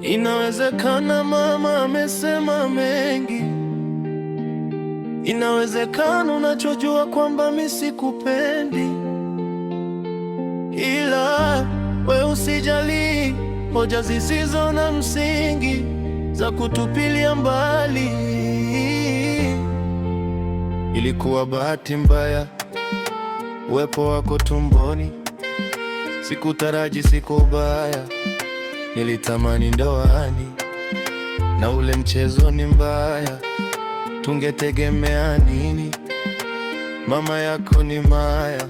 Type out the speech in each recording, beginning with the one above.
Inawezekana mama amesema mengi, inawezekana unachojua kwamba mimi sikupendi, ila we usijali hoja zisizo na msingi za kutupilia mbali. Ilikuwa bahati mbaya uwepo wako tumboni, sikutaraji siku ubaya, nilitamani ndoani, na ule mchezo ni mbaya, tungetegemea nini? Mama yako ni maya,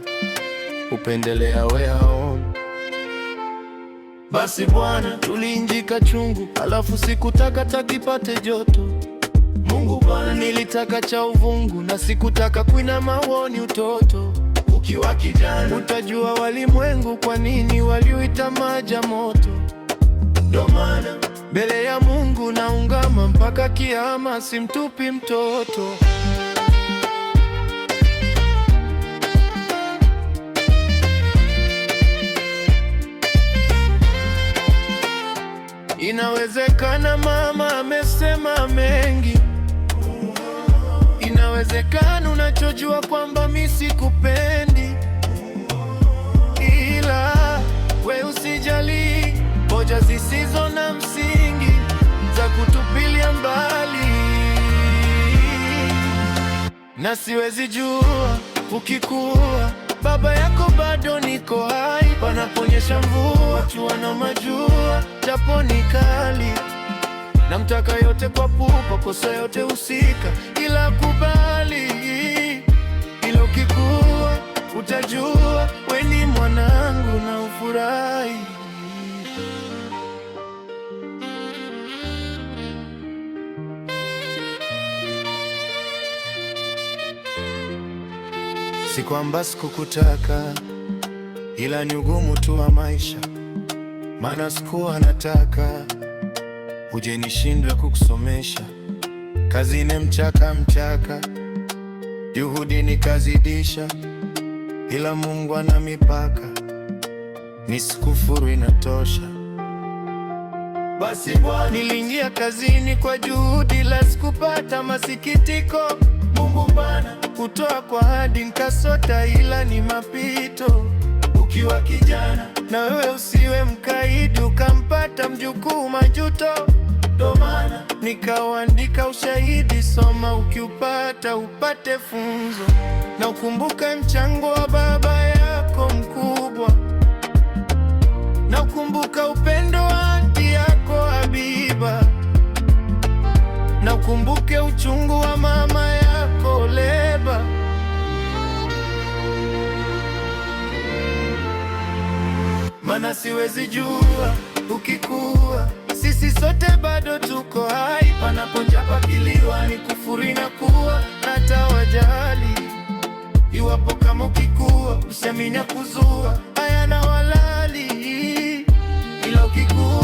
upendelea weaona. Basi bwana, tuliinjika chungu, alafu sikutaka takipate joto. Mungu bwana, nilitaka cha uvungu, na sikutaka kuinama uoni utoto. Ukiwa kijana utajua walimwengu kwa nini waliuita maji ya moto. Ndo maana mbele ya Mungu naungama mpaka kiama, simtupi mtoto. Inawezekana mama amesema mengi, inawezekana unachojua kwamba mimi sikupendi, ila we usijali hoja zisizo na msingi za kutupilia mbali. Na siwezi jua ukikuwa baba yako bado niko hai, panaponyesha mvua jua na majua, japo ni kali. Namtaka yote kwa pupa, kosa yote husika, ila kubali. Ila ukikuwa utajua we ni mwanangu na ufurahi. Si kwamba sikukutaka, ila ni ugumu tu wa maisha, maana sikuwa nataka uje nishindwe kukusomesha. Kazi ni mchaka, juhudi nikazidisha, ila Mungu ana mipaka, nisikufuru inatosha. Basi bwana, niliingia kazini kwa juhudi, la sikupata masikitiko. Mungu bana kutoa kwa hadi nkasota, ila ni mapito. Ukiwa kijana na wewe usiwe mkaidi, ukampata mjukuu majuto. Ndo maana nikauandika ushahidi, soma ukiupata upate funzo, na ukumbuke mchango wa baba yako mkubwa, na ukumbuka upendo wa anti yako Habiba, na ukumbuke uchungu wa mama yako Leba. Mana siwezi jua ukikuwa, sisi sote bado tuko hai, panaponjapakiliwa ni kufuri na kuwa hata wajali. Iwapo kama ukikuwa usiamini kuzua haya na walali, ila ukikuwa